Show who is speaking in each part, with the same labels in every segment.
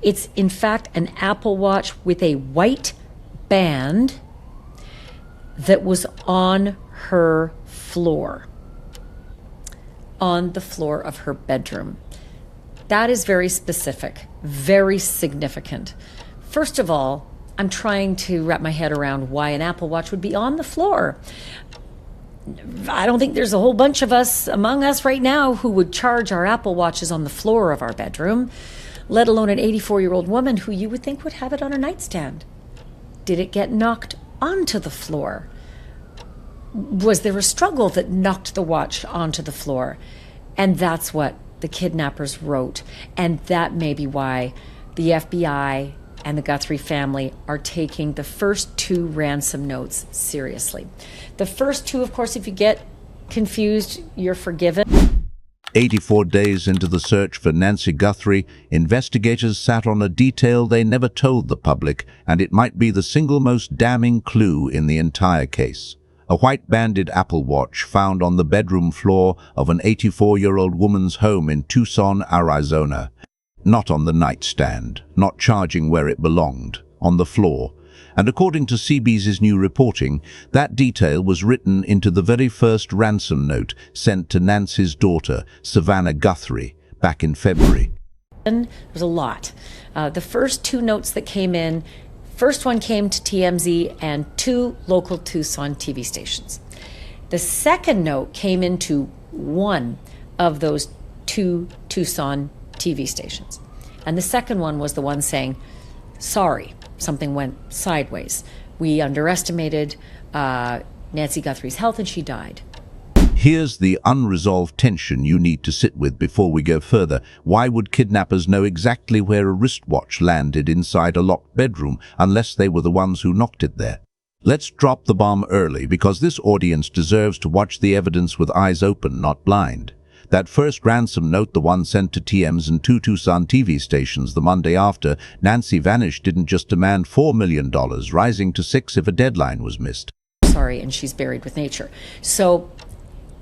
Speaker 1: It's in fact an Apple Watch with a white band that was on her floor, on the floor of her bedroom. That is very specific, very significant. First of all, I'm trying to wrap my head around why an Apple Watch would be on the floor. I don't think there's a whole bunch of us among us right now who would charge our Apple Watches on the floor of our bedroom, let alone an 84-year-old woman who you would think would have it on her nightstand. Did it get knocked onto the floor? Was there a struggle that knocked the watch onto the floor? And that's what the kidnappers wrote. And that may be why the FBI and the Guthrie family are taking the first two ransom notes seriously. The first two, of course, if you get confused, you're forgiven.
Speaker 2: 84 days into the search for Nancy Guthrie, investigators sat on a detail they never told the public, and it might be the single most damning clue in the entire case. A white-banded Apple Watch found on the bedroom floor of an 84-year-old woman's home in Tucson, Arizona. Not on the nightstand, not charging where it belonged, on the floor. And according to CBS's new reporting, that detail was written into the very first ransom note sent to Nancy's daughter, Savannah Guthrie, back in February.
Speaker 1: There was a lot. The first two notes that came in, first one came to TMZ and two local Tucson TV stations. The second note came into one of those two Tucson TV stations. And the second one was the one saying, sorry, something went sideways. We underestimated Nancy Guthrie's health and she died.
Speaker 2: Here's the unresolved tension you need to sit with before we go further. Why would kidnappers know exactly where a wristwatch landed inside a locked bedroom unless they were the ones who knocked it there? Let's drop the bomb early, because this audience deserves to watch the evidence with eyes open, not blind. That first ransom note, the one sent to TMZ and two Tucson TV stations the Monday after Nancy vanished, didn't just demand $4 million, rising to $6 million if a deadline was missed.
Speaker 1: Sorry, and she's buried with nature. So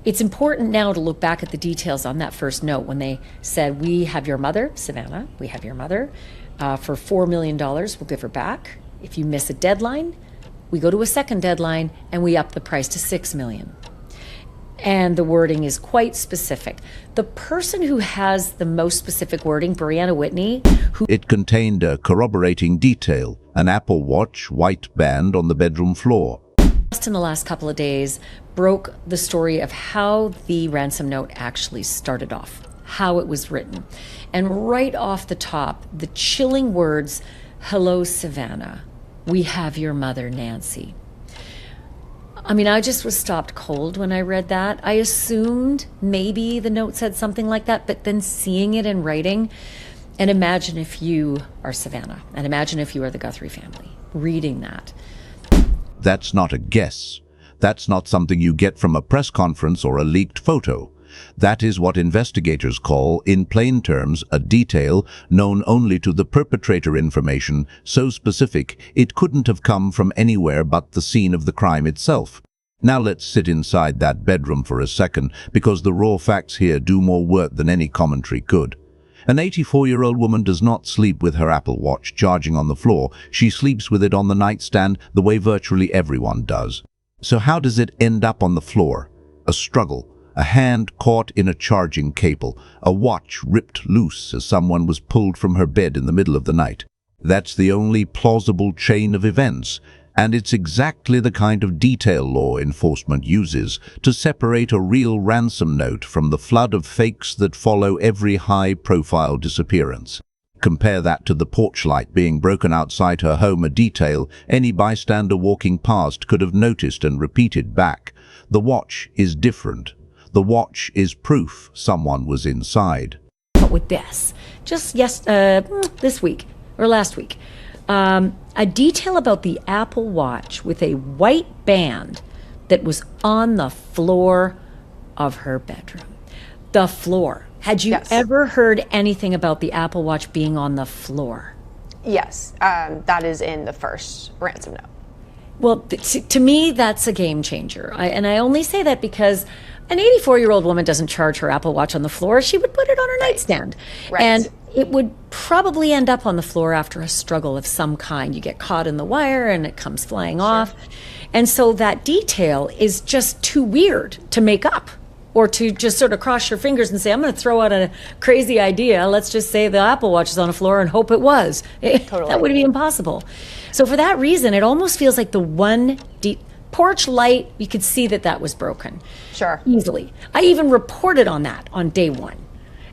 Speaker 1: it's important now to look back at the details on that first note when they said, we have your mother, Savannah, we have your mother, for $4 million, we'll give her back. If you miss a deadline, we go to a second deadline and we up the price to $6 million. And the wording is quite specific. The person who has the most specific wording, Brianna Whitney, who...
Speaker 2: It contained a corroborating detail, an Apple Watch white band on the bedroom floor.
Speaker 1: Just in the last couple of days, broke the story of how the ransom note actually started off, how it was written. And right off the top, the chilling words, hello, Savannah, we have your mother, Nancy. I mean, I just was stopped cold when I read that. I assumed maybe the note said something like that, but then seeing it in writing, and imagine if you are Savannah, and imagine if you are the Guthrie family, reading that.
Speaker 2: That's not a guess. That's not something you get from a press conference or a leaked photo. That is what investigators call, in plain terms, a detail known only to the perpetrator, information so specific it couldn't have come from anywhere but the scene of the crime itself. Now let's sit inside that bedroom for a second, because the raw facts here do more work than any commentary could. An 84-year-old woman does not sleep with her Apple Watch charging on the floor. She sleeps with it on the nightstand the way virtually everyone does. So how does it end up on the floor? A struggle. A hand caught in a charging cable, a watch ripped loose as someone was pulled from her bed in the middle of the night. That's the only plausible chain of events, and it's exactly the kind of detail law enforcement uses to separate a real ransom note from the flood of fakes that follow every high-profile disappearance. Compare that to the porch light being broken outside her home, a detail any bystander walking past could have noticed and repeated back. The watch is different. The watch is proof someone was inside.
Speaker 1: But with this, just this week, or last week, a detail about the Apple Watch with a white band that was on the floor of her bedroom. The floor. Had you ever heard anything about the Apple Watch being on the floor?
Speaker 3: Yes, that is in the first ransom note.
Speaker 1: Well, to me, that's a game changer. And I only say that because An 84-year-old woman doesn't charge her Apple Watch on the floor. She would put it on her nightstand.
Speaker 3: Right.
Speaker 1: And it would probably end up on the floor after a struggle of some kind. You get caught in the wire and it comes flying off. And so that detail is just too weird to make up, or to just sort of cross your fingers and say, I'm going to throw out a crazy idea. Let's just say the Apple Watch is on the floor and hope it was.
Speaker 3: Totally.
Speaker 1: That would be impossible. So for that reason, it almost feels like the one porch light, you could see that was broken.
Speaker 3: Sure.
Speaker 1: Easily. I even reported on that on day one.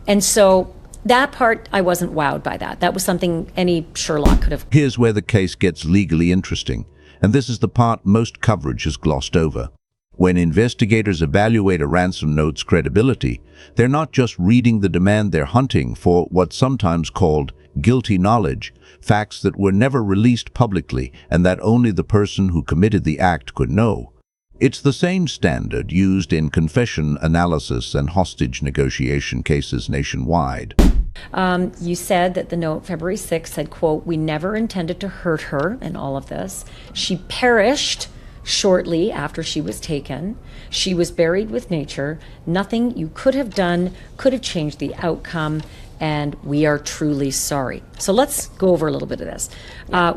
Speaker 1: And so that part, I wasn't wowed by that. That was something any Sherlock could have.
Speaker 2: Here's where the case gets legally interesting, and this is the part most coverage has glossed over. When investigators evaluate a ransom note's credibility, they're not just reading the demand, they're hunting for what's sometimes called guilty knowledge, facts that were never released publicly and that only the person who committed the act could know. It's the same standard used in confession analysis and hostage negotiation cases nationwide.
Speaker 1: You said that the note, February 6th, said, quote, we never intended to hurt her in all of this. She perished shortly after she was taken. She was buried with nature. Nothing you could have done could have changed the outcome, and we are truly sorry. So let's go over a little bit of this.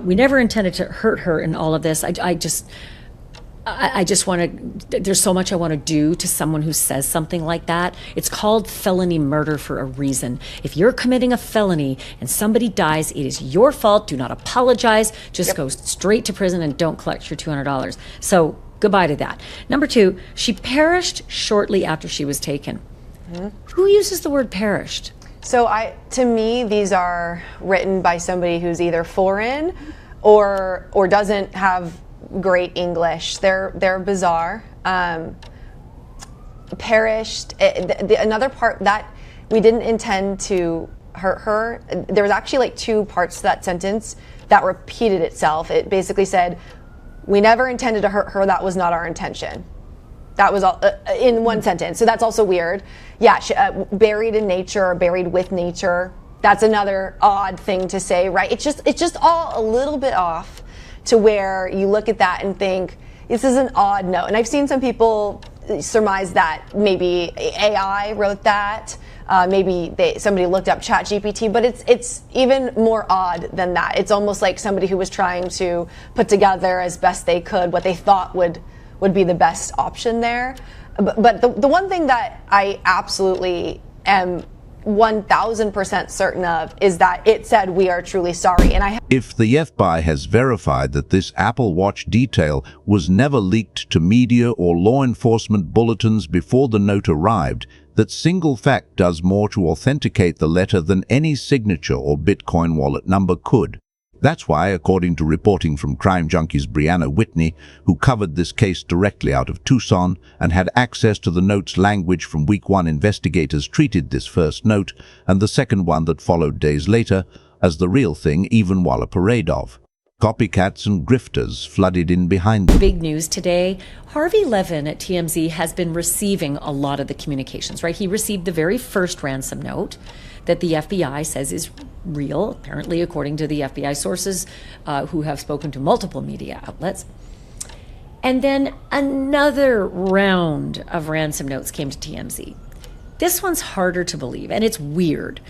Speaker 1: We never intended to hurt her in all of this. I just want to, there's so much I want to do to someone who says something like that. It's called felony murder for a reason. If you're committing a felony and somebody dies, it is your fault. Do not apologize. Just go straight to prison and don't collect your $200. So goodbye to that. Number two, she perished shortly after she was taken. Who uses the word perished?
Speaker 3: So to me, these are written by somebody who's either foreign or doesn't have great English. They're bizarre. Perished. Another part that we didn't intend to hurt her. There was actually like two parts to that sentence that repeated itself. It basically said, we never intended to hurt her. That was not our intention. That was all in one sentence. So that's also weird. Yeah, buried in nature or buried with nature. That's another odd thing to say, right? It's just all a little bit off, to where you look at that and think, this is an odd note. And I've seen some people surmise that maybe AI wrote that, maybe somebody looked up ChatGPT, but it's even more odd than that. It's almost like somebody who was trying to put together as best they could what they thought would be the best option there. But the one thing that I absolutely am 1,000% certain of is that it said, we are truly sorry. And
Speaker 2: if the FBI has verified that this Apple Watch detail was never leaked to media or law enforcement bulletins before the note arrived, that single fact does more to authenticate the letter than any signature or Bitcoin wallet number could. That's why, according to reporting from Crime Junkie's Brianna Whitney, who covered this case directly out of Tucson and had access to the note's language from week one, investigators treated this first note and the second one that followed days later as the real thing, even while a parade of copycats and grifters flooded in behind them.
Speaker 1: Big news today. Harvey Levin at TMZ has been receiving a lot of the communications, right? He received the very first ransom note that the FBI says is real, apparently according to the FBI sources who have spoken to multiple media outlets. And then another round of ransom notes came to TMZ. This one's harder to believe, and it's weird.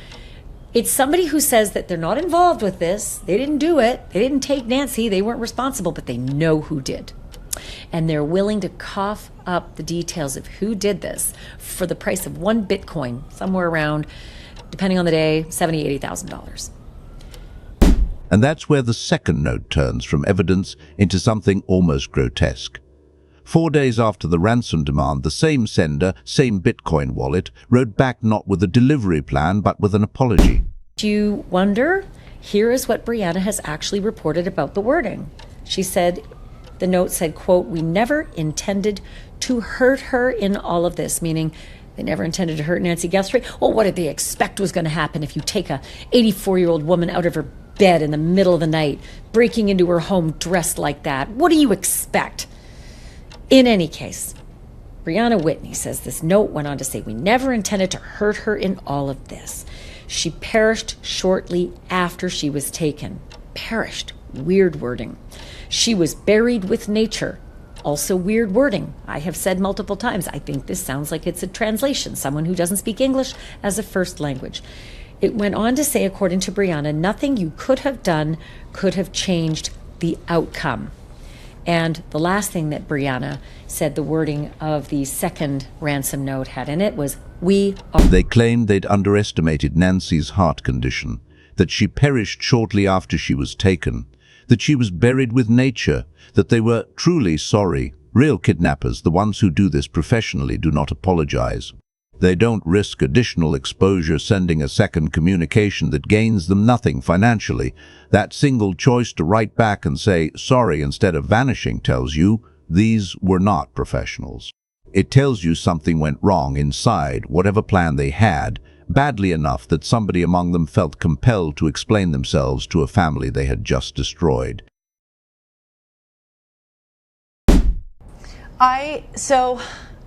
Speaker 1: It's somebody who says that they're not involved with this, they didn't do it, they didn't take Nancy, they weren't responsible, but they know who did. And they're willing to cough up the details of who did this for the price of one Bitcoin, somewhere around, depending on the day, $70,000, $80,000.
Speaker 2: And that's where the second note turns from evidence into something almost grotesque. 4 days after the ransom demand, the same sender, same Bitcoin wallet, wrote back not with a delivery plan, but with an apology.
Speaker 1: Do you wonder? Here is what Brianna has actually reported about the wording. She said, the note said, quote, we never intended to hurt her in all of this, meaning they never intended to hurt Nancy Guthrie. Well, what did they expect was going to happen if you take a 84-year-old woman out of her bed in the middle of the night, breaking into her home dressed like that? What do you expect? In any case, Brianna Whitney says this note went on to say, we never intended to hurt her in all of this. She perished shortly after she was taken. Perished. Weird wording. She was buried with nature. Also weird wording. I have said multiple times, I think this sounds like it's a translation, someone who doesn't speak English as a first language. It went on to say, according to Brianna, nothing you could have done could have changed the outcome. And the last thing that Brianna said, the wording of the second ransom note had in it was, we are...
Speaker 2: They claimed they'd underestimated Nancy's heart condition, that she perished shortly after she was taken, that she was buried with nature, that they were truly sorry. Real kidnappers, the ones who do this professionally, do not apologize. They don't risk additional exposure sending a second communication that gains them nothing financially. That single choice to write back and say sorry instead of vanishing tells you these were not professionals. It tells you something went wrong inside whatever plan they had, badly enough that somebody among them felt compelled to explain themselves to a family they had just destroyed.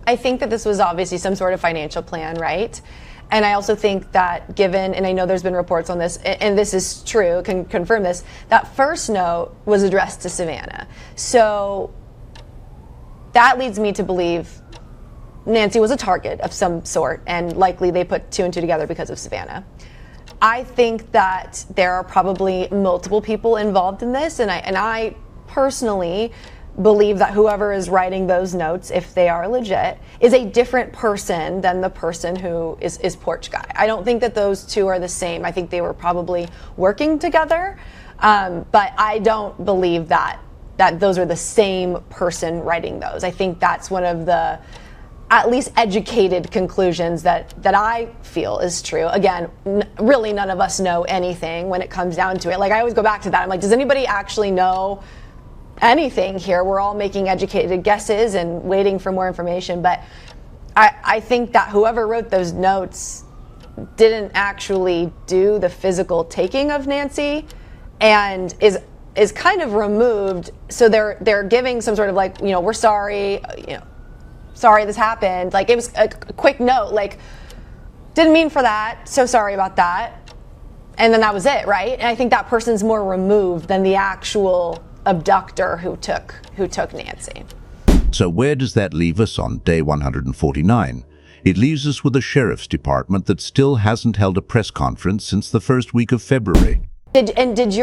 Speaker 3: I think that this was obviously some sort of financial plan, right? And I also think that given, and I know there's been reports on this, and this is true, can confirm this, that first note was addressed to Savannah. So that leads me to believe Nancy was a target of some sort, and likely they put two and two together because of Savannah. I think that there are probably multiple people involved in this, and I personally believe that whoever is writing those notes, if they are legit, is a different person than the person who is Porch Guy. I don't think that those two are the same. I think they were probably working together, but I don't believe that those are the same person writing those. I think that's one of the at least educated conclusions that I feel is true. Again, really none of us know anything when it comes down to it. Like, I always go back to that. I'm like, does anybody actually know anything here? We're all making educated guesses and waiting for more information. But I think that whoever wrote those notes didn't actually do the physical taking of Nancy and is kind of removed. So they're giving some sort of like, we're sorry, sorry this happened. Like, it was a quick note, like, didn't mean for that, so sorry about that. And then that was it, right? And I think that person's more removed than the actual abductor who took Nancy.
Speaker 2: So where does that leave us on day 149? It leaves us with a sheriff's department that still hasn't held a press conference since the first week of February.
Speaker 3: Did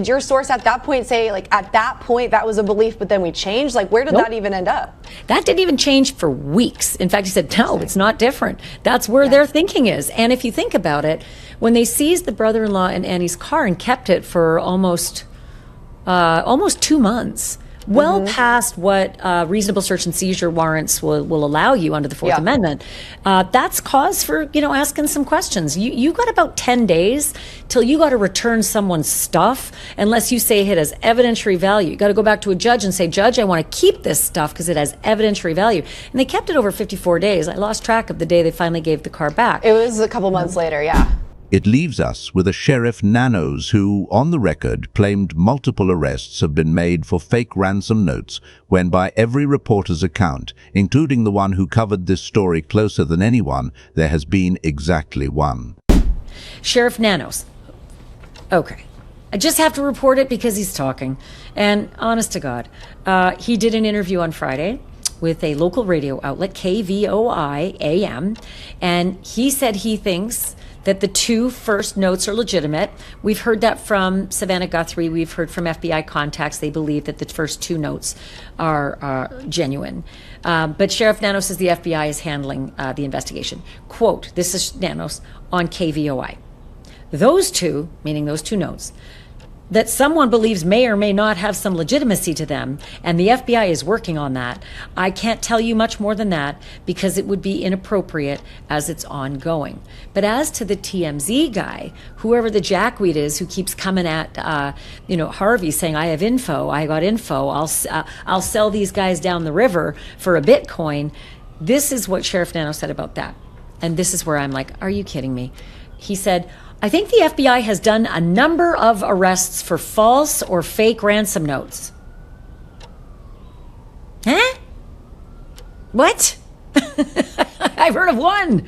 Speaker 3: your source at that point say, like, at that point that was a belief, but then we changed? Like, where did that even end up?
Speaker 1: That didn't even change for weeks. In fact, he said, no, it's not different. That's where their thinking is. And if you think about it, when they seized the brother-in-law and Annie's car and kept it for almost 2 months, well past what reasonable search and seizure warrants will allow you under the Fourth Amendment, that's cause for, asking some questions. You got about 10 days till you got to return someone's stuff, unless you say it has evidentiary value. You got to go back to a judge and say, Judge, I want to keep this stuff because it has evidentiary value. And they kept it over 54 days. I lost track of the day they finally gave the car back.
Speaker 3: It was a couple months later, yeah.
Speaker 2: It leaves us with a Sheriff Nanos who, on the record, claimed multiple arrests have been made for fake ransom notes, when by every reporter's account, including the one who covered this story closer than anyone, there has been exactly one.
Speaker 1: Sheriff Nanos. Okay. I just have to report it because he's talking. And honest to God, he did an interview on Friday with a local radio outlet, KVOI AM, and he said he thinks that the two first notes are legitimate. We've heard that from Savannah Guthrie. We've heard from FBI contacts. They believe that the first two notes are genuine. But Sheriff Nanos says the FBI is handling the investigation. Quote, this is Nanos on KVOI. Those two, meaning those two notes, that someone believes may or may not have some legitimacy to them, and the FBI is working on that. I can't tell you much more than that because it would be inappropriate as it's ongoing. But as to the TMZ guy, whoever the jackweed is who keeps coming at Harvey saying, I have info, I got info, I'll sell these guys down the river for a Bitcoin. This is what Sheriff Nano said about that. And this is where I'm like, are you kidding me? He said, I think the FBI has done a number of arrests for false or fake ransom notes. Huh? What? I've heard of one.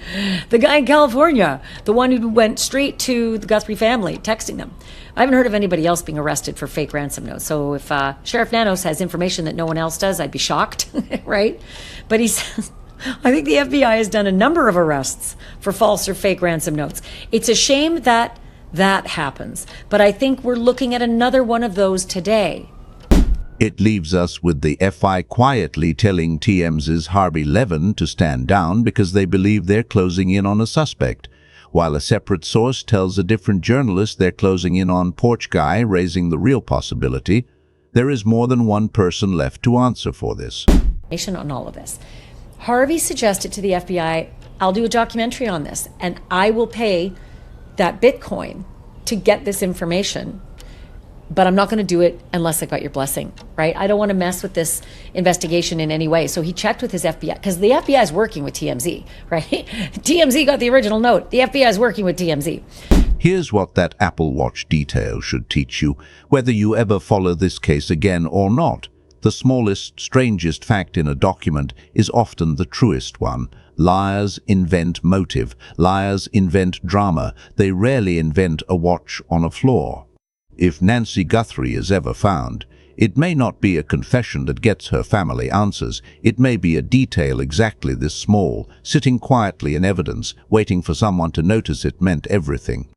Speaker 1: The guy in California, the one who went straight to the Guthrie family, texting them. I haven't heard of anybody else being arrested for fake ransom notes. So if Sheriff Nanos has information that no one else does, I'd be shocked, right? But he says, I think the FBI has done a number of arrests for false or fake ransom notes. It's a shame that that happens, but I think we're looking at another one of those today.
Speaker 2: It leaves us with the FI quietly telling TMZ's Harvey Levin to stand down because they believe they're closing in on a suspect, while a separate source tells a different journalist they're closing in on Porch Guy, raising the real possibility there is more than one person left to answer for this.
Speaker 1: On all of this. Harvey suggested to the FBI, I'll do a documentary on this, and I will pay that Bitcoin to get this information, but I'm not going to do it unless I got your blessing, right? I don't want to mess with this investigation in any way. So he checked with his FBI, because the FBI is working with TMZ, right? TMZ got the original note. The FBI is working with TMZ.
Speaker 2: Here's what that Apple Watch detail should teach you, whether you ever follow this case again or not. The smallest, strangest fact in a document is often the truest one. Liars invent motive. Liars invent drama. They rarely invent a watch on a floor. If Nancy Guthrie is ever found, it may not be a confession that gets her family answers. It may be a detail exactly this small, sitting quietly in evidence, waiting for someone to notice it meant everything.